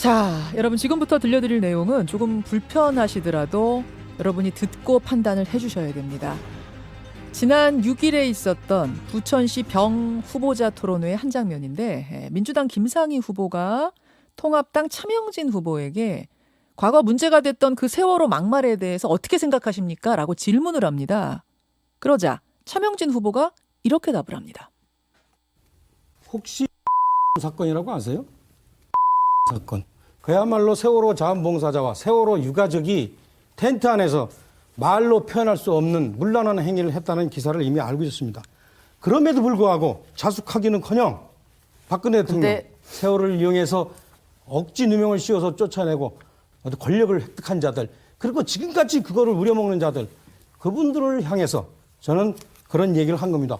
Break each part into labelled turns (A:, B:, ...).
A: 자, 여러분 지금부터 들려드릴 내용은 조금 불편하시더라도 여러분이 듣고 판단을 해주셔야 됩니다. 지난 6일에 있었던 부천시 병 후보자 토론회 한 장면인데 민주당 김상희 후보가 통합당 차명진 후보에게 과거 문제가 됐던 그 세월호 막말에 대해서 어떻게 생각하십니까? 라고 질문을 합니다. 그러자 차명진 후보가 이렇게 답을 합니다.
B: 혹시 사건이라고 아세요? 사건. 그야말로 세월호 자원봉사자와 세월호 유가족이 텐트 안에서 말로 표현할 수 없는 문란한 행위를 했다는 기사를 이미 알고 있었습니다. 그럼에도 불구하고 자숙하기는커녕 박근혜 대통령 세월호를 이용해서 억지 누명을 씌워서 쫓아내고 권력을 획득한 자들, 그리고 지금까지 그거를 우려먹는 자들, 그분들을 향해서 저는 그런 얘기를 한 겁니다.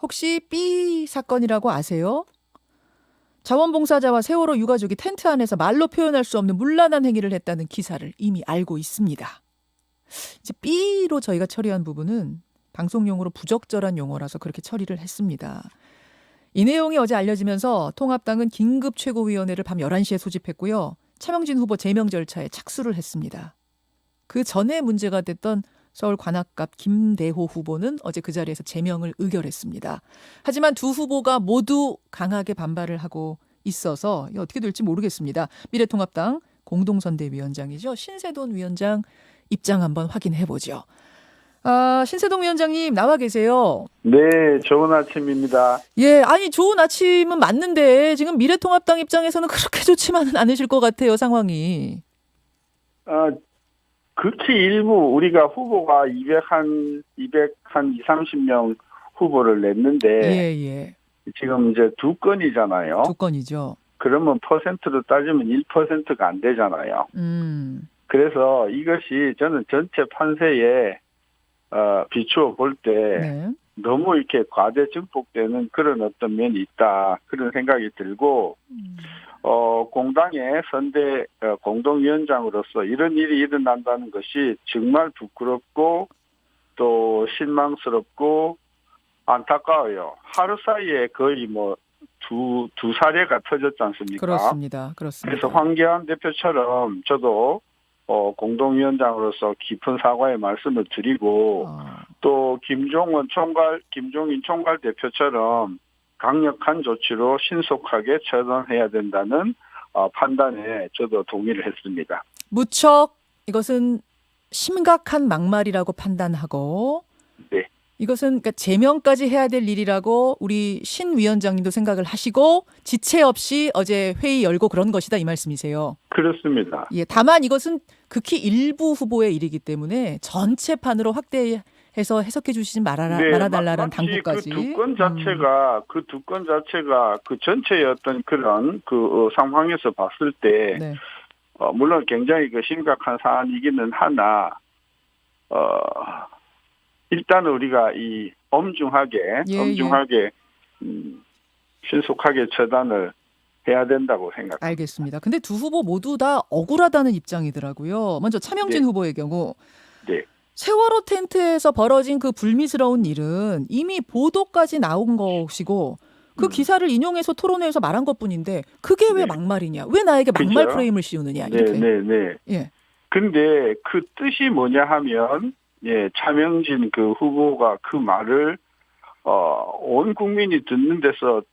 A: 혹시 B 사건이라고 아세요? 자원봉사자와 세월호 유가족이 텐트 안에서 말로 표현할 수 없는 문란한 행위를 했다는 기사를 이미 알고 있습니다. 이제 B로 저희가 처리한 부분은 방송용으로 부적절한 용어라서 그렇게 처리를 했습니다. 이 내용이 어제 알려지면서 통합당은 긴급 최고위원회를 밤 11시에 소집했고요. 차명진 후보 제명 절차에 착수를 했습니다. 그 전에 문제가 됐던 서울 관악갑 김대호 후보는 어제 그 자리에서 제명을 의결했습니다. 하지만 두 후보가 모두 강하게 반발을 하고 있어서 어떻게 될지 모르겠습니다. 미래통합당 공동선대위원장이죠. 신세돈 위원장 입장 한번 확인해 보죠. 신세동 위원장님 나와 계세요.
C: 네, 좋은 아침입니다.
A: 예, 아니 좋은 아침은 맞는데 지금 미래통합당 입장에서는 그렇게 좋지만은 않으실 것 같아요, 상황이.
C: 극히 일부 우리가 후보가 230명 후보를 냈는데
A: 예.
C: 지금 이제 두 건이잖아요.
A: 두 건이죠.
C: 그러면 퍼센트로 따지면 1%가 안 되잖아요. 그래서 이것이 저는 전체 판세에 비추어 볼 때
A: 네.
C: 너무 이렇게 과대 증폭되는 그런 어떤 면이 있다. 그런 생각이 들고 공당의 선대 공동위원장으로서 이런 일이 일어난다는 것이 정말 부끄럽고 또 실망스럽고 안타까워요. 하루 사이에 거의 두 사례가 터졌지 않습니까?
A: 그렇습니다.
C: 그래서 황교안 대표처럼 저도 공동위원장으로서 깊은 사과의 말씀을 드리고 또 김종인 총괄 대표처럼 강력한 조치로 신속하게 처단해야 된다는 판단에 저도 동의를 했습니다.
A: 무척 이것은 심각한 막말이라고 판단하고
C: 네.
A: 이것은 그러니까 제명까지 해야 될 일이라고 우리 신 위원장님도 생각을 하시고 지체 없이 어제 회의 열고 그런 것이다 이 말씀이세요.
C: 그렇습니다.
A: 예, 다만 이것은 극히 일부 후보의 일이기 때문에 전체판으로 확대해서 해석해 주시지 말아달라는 당부까지.
C: 그 두 건 자체가 그 전체의 어떤 그런 그 상황에서 봤을 때
A: 네.
C: 물론 굉장히 그 심각한 사안이기는 하나 일단 우리가 이 엄중하게 신속하게 처단을 해야 된다고 생각합니다.
A: 알겠습니다. 근데 두 후보 모두 다 억울하다는 입장이더라고요. 먼저 차명진 후보의 경우
C: 네.
A: 세월호 텐트에서 벌어진 그 불미스러운 일은 이미 보도까지 나온 것이고 그 기사를 인용해서 토론회에서 말한 것뿐인데 그게 왜 막말이냐? 왜 나에게 막말
C: 그죠?
A: 프레임을 씌우느냐? 이렇게.
C: 네.
A: 예.
C: 근데 그 뜻이 뭐냐 하면 차명진 그 후보가 그 말을 온 국민이 듣는 데서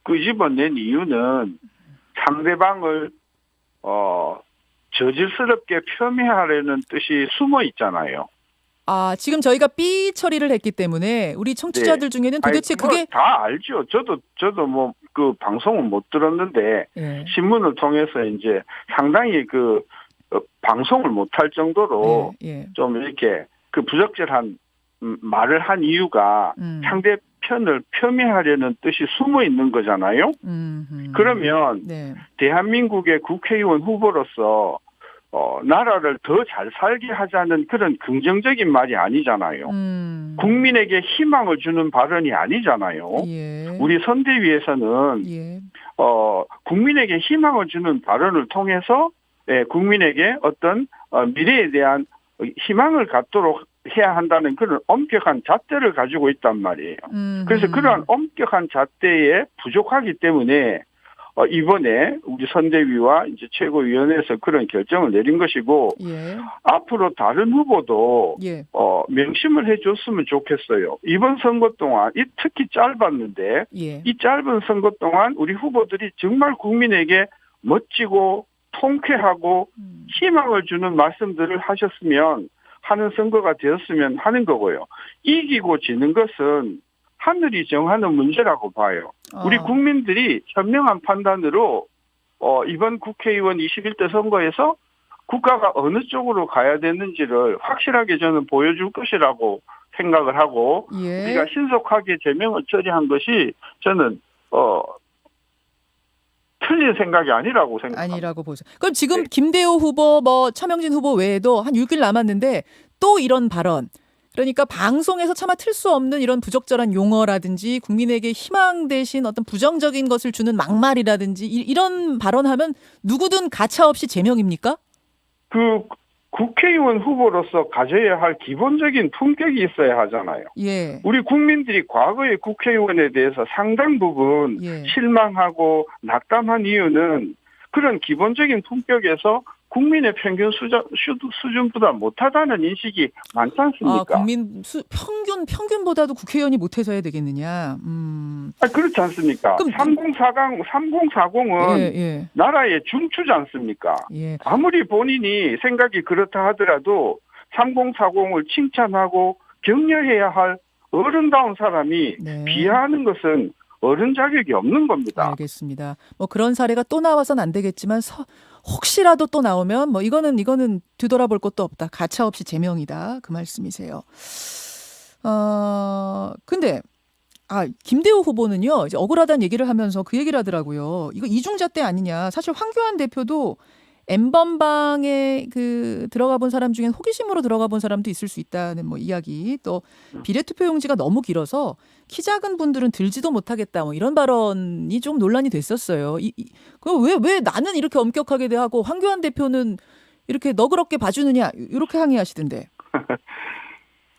C: 끄집어낸 이유는 상대방을 저질스럽게 폄훼하려는 뜻이 숨어 있잖아요.
A: 지금 저희가 삐 처리를 했기 때문에 우리 청취자들 중에는 도대체 그게
C: 다 알죠. 저도 그 방송은 못 들었는데 신문을 통해서 이제 상당히 그 방송을 못할 정도로 좀 이렇게 그 부적절한 말을 한 이유가 상대편을 폄훼하려는 뜻이 숨어 있는 거잖아요. 그러면 대한민국의 국회의원 후보로서 나라를 더 잘 살게 하자는 그런 긍정적인 말이 아니잖아요. 국민에게 희망을 주는 발언이 아니잖아요. 우리 선대위에서는 국민에게 희망을 주는 발언을 통해서 국민에게 어떤 미래에 대한 희망을 갖도록 해야 한다는 그런 엄격한 잣대를 가지고 있단 말이에요. 그래서 그러한 엄격한 잣대에 부족하기 때문에 이번에 우리 선대위와 이제 최고위원회에서 그런 결정을 내린 것이고
A: 예.
C: 앞으로 다른 후보도
A: 예.
C: 명심을 해줬으면 좋겠어요. 이번 선거 동안 특히 짧았는데
A: 예.
C: 이 짧은 선거 동안 우리 후보들이 정말 국민에게 멋지고 통쾌하고 희망을 주는 말씀들을 하셨으면 하는 선거가 되었으면 하는 거고요. 이기고 지는 것은 하늘이 정하는 문제라고 봐요. 우리 국민들이 현명한 판단으로 이번 국회의원 21대 선거에서 국가가 어느 쪽으로 가야 되는지를 확실하게 저는 보여줄 것이라고 생각을 하고
A: 예.
C: 우리가 신속하게 제명을 처리한 것이 저는 틀린 생각이 아니라고 생각합니다.
A: 아니라고 보죠. 그럼 지금 김대호 후보, 차명진 후보 외에도 한 6일 남았는데 또 이런 발언. 그러니까 방송에서 차마 틀 수 없는 이런 부적절한 용어라든지 국민에게 희망 대신 어떤 부정적인 것을 주는 막말이라든지 이런 발언하면 누구든 가차없이 제명입니까?
C: 국회의원 후보로서 가져야 할 기본적인 품격이 있어야 하잖아요.
A: 예.
C: 우리 국민들이 과거의 국회의원에 대해서 상당 부분
A: 예.
C: 실망하고 낙담한 이유는 그런 기본적인 품격에서 국민의 평균 수준보다 못하다는 인식이 많지 않습니까?
A: 국민 평균보다도 국회의원이 못해서 해야 되겠느냐?
C: 그렇지 않습니까?
A: 그럼
C: 3040은
A: 예.
C: 나라의 중추지 않습니까?
A: 예.
C: 아무리 본인이 생각이 그렇다 하더라도 3040을 칭찬하고 격려해야 할 어른다운 사람이
A: 네.
C: 비하하는 것은 어른 자격이 없는 겁니다.
A: 알겠습니다. 그런 사례가 또 나와서는 안 되겠지만 혹시라도 또 나오면 이거는 뒤돌아볼 것도 없다. 가차없이 제명이다. 그 말씀이세요. 근데 김대호 후보는요. 이제 억울하다는 얘기를 하면서 그 얘기를 하더라고요. 이거 이중잣대 아니냐. 사실 황교안 대표도 N번방에 들어가 본 사람 중엔 호기심으로 들어가 본 사람도 있을 수 있다는 이야기. 또 비례투표용지가 너무 길어서 키 작은 분들은 들지도 못하겠다. 이런 발언이 좀 논란이 됐었어요. 왜 나는 이렇게 엄격하게 대하고 황교안 대표는 이렇게 너그럽게 봐주느냐. 이렇게 항의하시던데.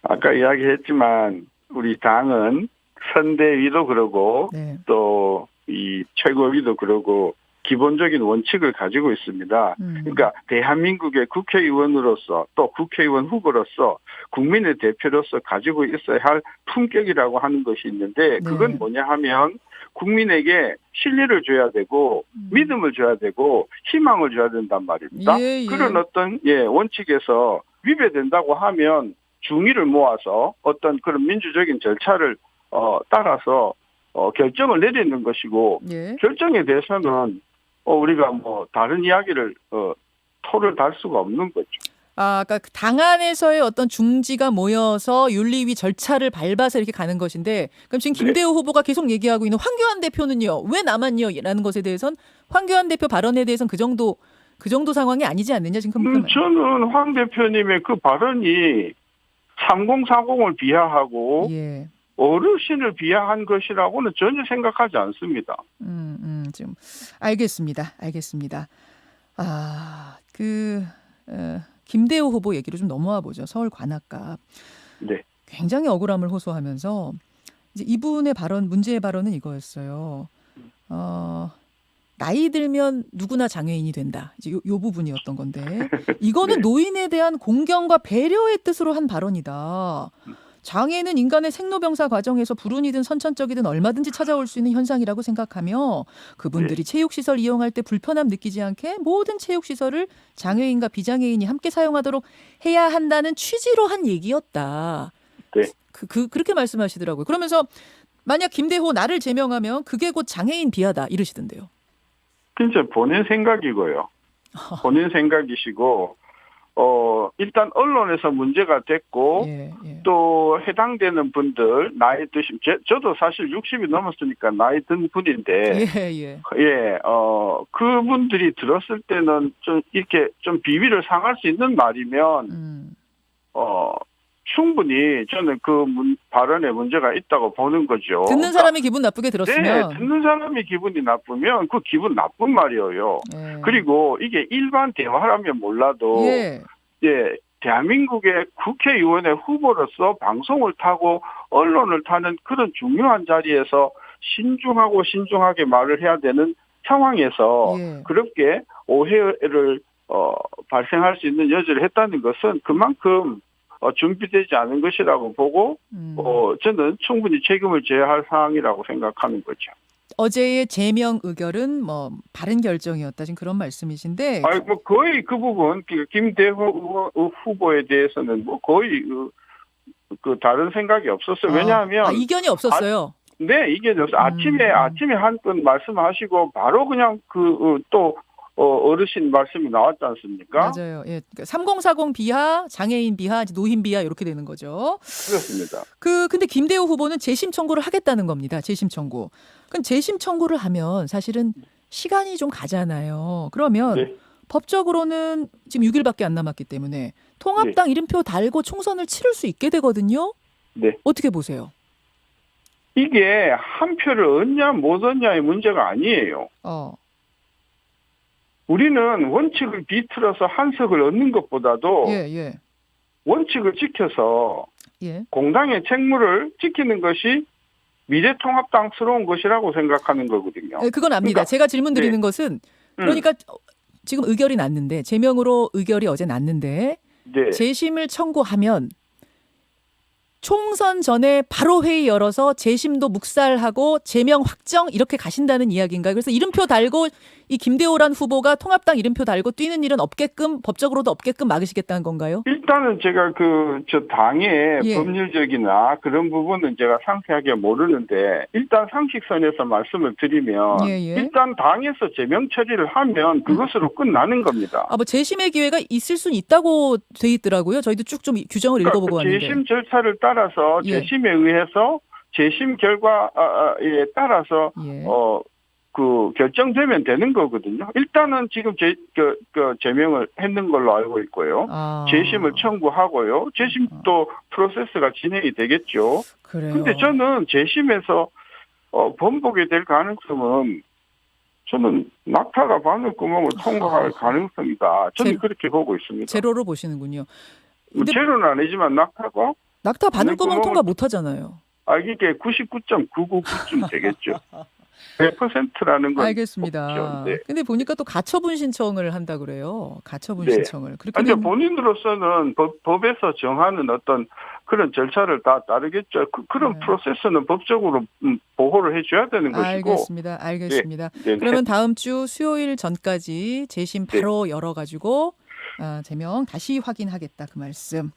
C: 아까 이야기했지만 우리 당은 선대위도 그러고
A: 네.
C: 또 이 최고위도 그러고 기본적인 원칙을 가지고 있습니다. 그러니까 대한민국의 국회의원으로서 또 국회의원 후보로서 국민의 대표로서 가지고 있어야 할 품격이라고 하는 것이 있는데 그건 뭐냐 하면 국민에게 신뢰를 줘야 되고 믿음을 줘야 되고 희망을 줘야 된단 말입니다.
A: 예.
C: 그런 어떤 원칙에서 위배된다고 하면 중의를 모아서 어떤 그런 민주적인 절차를 따라서 결정을 내리는 것이고
A: 예.
C: 결정에 대해서는 우리가 다른 이야기를 토를 달 수가 없는 거죠.
A: 그러니까 당 안에서의 어떤 중지가 모여서 윤리위 절차를 밟아서 이렇게 가는 것인데 그럼 지금 김대호 후보가 계속 얘기하고 있는 황교안 대표는요. 왜 남았냐 라는 것에 대해서는 황교안 대표 발언에 대해서는 그 정도 상황이 아니지 않느냐 지금.
C: 저는 황 대표님의 그 발언이 3040을 비하하고
A: 예.
C: 어르신을 비하한 것이라고는 전혀 생각하지 않습니다.
A: 지금 알겠습니다. 김대호 후보 얘기로 좀 넘어와 보죠. 서울 관악갑.
C: 네.
A: 굉장히 억울함을 호소하면서 이제 이분의 문제의 발언은 이거였어요. 나이 들면 누구나 장애인이 된다. 이제 요 부분이었던 건데 이거는 노인에 대한 공경과 배려의 뜻으로 한 발언이다. 장애는 인간의 생로병사 과정에서 불운이든 선천적이든 얼마든지 찾아올 수 있는 현상이라고 생각하며 그분들이 체육시설 이용할 때 불편함 느끼지 않게 모든 체육시설을 장애인과 비장애인이 함께 사용하도록 해야 한다는 취지로 한 얘기였다.
C: 네.
A: 그렇게 말씀하시더라고요. 그러면서 만약 김대호 나를 제명하면 그게 곧 장애인 비하다 이러시던데요.
C: 진짜 본인 생각이고요. 본인 생각이시고 일단 언론에서 문제가 됐고 또 해당되는 분들 나이 드신 저도 사실 60이 넘었으니까 나이 든 분인데 그분들이 들었을 때는 좀 이렇게 좀 비위를 상할 수 있는 말이면 충분히 저는 그 발언에 문제가 있다고 보는 거죠.
A: 듣는 사람이 기분 나쁘게 들었으면.
C: 네, 듣는 사람이 기분이 나쁘면 그 기분 나쁜 말이에요. 그리고 이게 일반 대화라면 몰라도 대한민국의 국회의원의 후보로서 방송을 타고 언론을 타는 그런 중요한 자리에서 신중하게 말을 해야 되는 상황에서
A: 예.
C: 그렇게 오해를 발생할 수 있는 여지를 했다는 것은 그만큼 준비되지 않은 것이라고 보고 저는 충분히 책임을 져야 할 사항이라고 생각하는 거죠.
A: 어제의 제명 의결은 뭐 바른 결정이었다 지금 그런 말씀이신데.
C: 아니 뭐 거의 그 부분 김대호 후보에 대해서는 뭐 거의 그 다른 생각이 없었어요. 왜냐하면
A: 이견이 없었어요.
C: 네, 이게 아침에 한 건 말씀하시고 바로 그냥 또 어르신 말씀이 나왔지 않습니까?
A: 맞아요. 예. 3040 비하, 장애인 비하, 노인 비하 이렇게 되는 거죠.
C: 그렇습니다.
A: 근데 김대호 후보는 재심 청구를 하겠다는 겁니다. 재심 청구. 그럼 재심 청구를 하면 사실은 시간이 좀 가잖아요. 그러면
C: 네.
A: 법적으로는 지금 6일밖에 안 남았기 때문에 통합당 이름표 달고 총선을 치를 수 있게 되거든요.
C: 네.
A: 어떻게 보세요?
C: 이게 한 표를 얻냐 못 얻냐의 문제가 아니에요. 우리는 원칙을 비틀어서 한 석을 얻는 것보다도
A: 예.
C: 원칙을 지켜서
A: 예.
C: 공당의 책무를 지키는 것이 미래통합당스러운 것이라고 생각하는 거거든요.
A: 네, 그건 압니다.
C: 그러니까,
A: 제가 질문 드리는 것은 그러니까 지금 의결이 났는데 제명으로 의결이 어제 났는데
C: 네.
A: 재심을 청구하면 총선 전에 바로 회의 열어서 재심도 묵살하고 제명 확정 이렇게 가신다는 이야기인가요? 그래서 이름표 달고 이 김대호란 후보가 통합당 이름표 달고 뛰는 일은 없게끔 법적으로도 없게끔 막으시겠다는 건가요?
C: 일단은 제가 저 당의
A: 예.
C: 법률적이나 그런 부분은 제가 상세하게 모르는데 일단 상식선에서 말씀을 드리면
A: 예.
C: 일단 당에서 제명 처리를 하면 그것으로 끝나는 겁니다.
A: 뭐 재심의 기회가 있을 수는 있다고 돼 있더라고요. 저희도 쭉 좀 규정을 읽어보고 왔는데.
C: 재심 절차를 따라서
A: 예.
C: 재심에 의해서 재심 결과에 따라서
A: 예.
C: 결정되면 되는 거거든요. 일단은 지금 제명을 했는 걸로 알고 있고요. 재심을 청구하고요. 재심도 프로세스가 진행이 되겠죠.
A: 그래요.
C: 근데 저는 재심에서 번복이 될 가능성은 저는 낙타가 바늘구멍을 통과할 가능성이다. 저는 그렇게 보고 있습니다.
A: 제로로 보시는군요.
C: 뭐
A: 근데
C: 제로는 아니지만 낙타가
A: 낙타 바늘구멍 통과 못 하잖아요.
C: 이게 99.999쯤 되겠죠. 100%라는 건
A: 알겠습니다.
C: 없죠. 네.
A: 근데 보니까 또 가처분 신청을 한다 그래요. 가처분
C: 네.
A: 신청을. 그렇게
C: 근데 본인으로서는 법에서 정하는 어떤 그런 절차를 다 따르겠죠. 그런 프로세스는 법적으로 보호를 해줘야 되는 것이고.
A: 알겠습니다.
C: 네.
A: 그러면 다음 주 수요일 전까지 재심 바로 열어가지고 제명 다시 확인하겠다 그 말씀.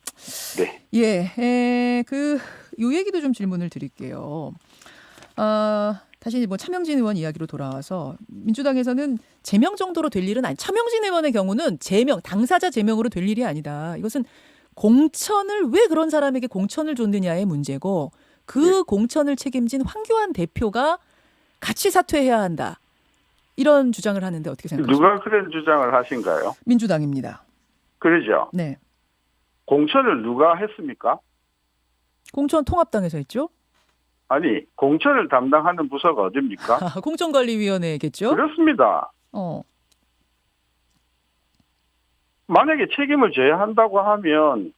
C: 네.
A: 예, 요 얘기도 좀 질문을 드릴게요. 다시 뭐 차명진 의원 이야기로 돌아와서 민주당에서는 제명 정도로 될 일은 아니. 차명진 의원의 경우는 당사자 제명으로 될 일이 아니다. 이것은 공천을 왜 그런 사람에게 공천을 줬느냐의 문제고 그 공천을 책임진 황교안 대표가 같이 사퇴해야 한다. 이런 주장을 하는데 어떻게 생각하십니까?
C: 누가 그런 주장을 하신가요?
A: 민주당입니다.
C: 그러죠.
A: 네.
C: 공천을 누가 했습니까?
A: 공천 통합당에서 했죠?
C: 아니, 공천을 담당하는 부서가 어딥니까?
A: 공천관리위원회겠죠?
C: 그렇습니다. 만약에 책임을 져야 한다고 하면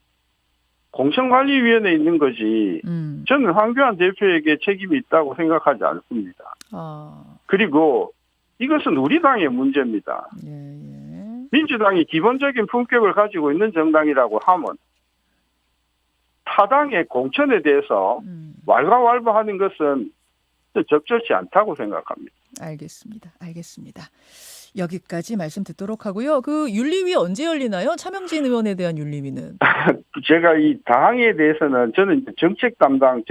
C: 공천관리위원회에 있는 거지. 저는 황교안 대표에게 책임이 있다고 생각하지 않습니다. 그리고 이것은 우리 당의 문제입니다.
A: 예.
C: 민주당이 기본적인 품격을 가지고 있는 정당이라고 하면 타당의 공천에 대해서 왈가왈부하는 것은 적절치 않다고 생각합니다.
A: 알겠습니다. 여기까지 말씀 듣도록 하고요. 그 윤리위 언제 열리나요? 차명진 의원에 대한 윤리위는?
C: 제가 이 당에 대해서는 저는 정책 담당,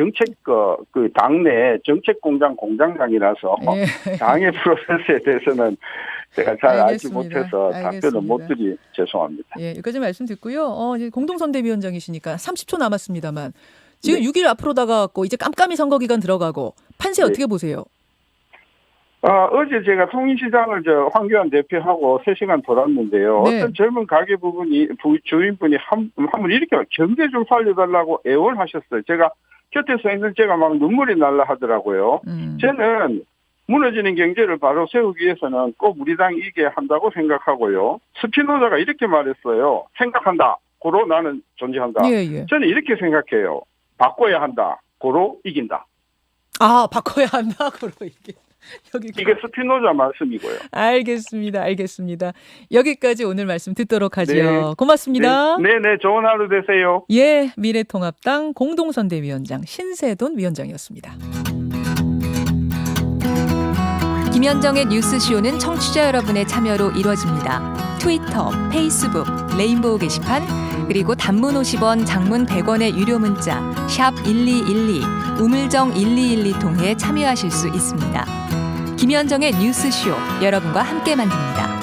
C: 그 당내 정책 공장장이라서
A: 예.
C: 당의 프로세스에 대해서는 제가 잘 알지
A: 알겠습니다.
C: 못해서 답변을 못 드리 죄송합니다.
A: 예, 여기까지 말씀 듣고요. 이제 공동선대위원장이시니까 30초 남았습니다만 지금 6일 앞으로 다가왔고 이제 깜깜이 선거 기간 들어가고 판세 어떻게 보세요?
C: 어제 제가 통인시장을 황교안 대표하고 3시간 돌았는데요.
A: 네.
C: 어떤 젊은 가게 주인분이 한번 이렇게 경제 좀 살려달라고 애원하셨어요. 제가 곁에서 있는 제가 막 눈물이 날라 하더라고요. 저는 무너지는 경제를 바로 세우기 위해서는 꼭 우리 당이 이겨야 한다고 생각하고요. 스피노자가 이렇게 말했어요. 생각한다. 고로 나는 존재한다.
A: 예.
C: 저는 이렇게 생각해요. 바꿔야 한다. 고로 이긴다.
A: 바꿔야 한다. 고로 이긴다.
C: 이게 스피노자 말씀이고요.
A: 알겠습니다. 알겠습니다. 여기까지 오늘 말씀 듣도록 하죠.
C: 네.
A: 고맙습니다.
C: 네, 좋은 하루 되세요.
A: 예, 미래통합당 공동선대위원장 신세돈 위원장이었습니다.
D: 김현정의 뉴스쇼는 청취자 여러분의 참여로 이루어집니다. 트위터, 페이스북, 레인보우 게시판, 그리고 단문 50원, 장문 100원의 유료 문자 샵 1212, 우물정 1212 통해 참여하실 수 있습니다. 김현정의 뉴스쇼, 여러분과 함께 만듭니다.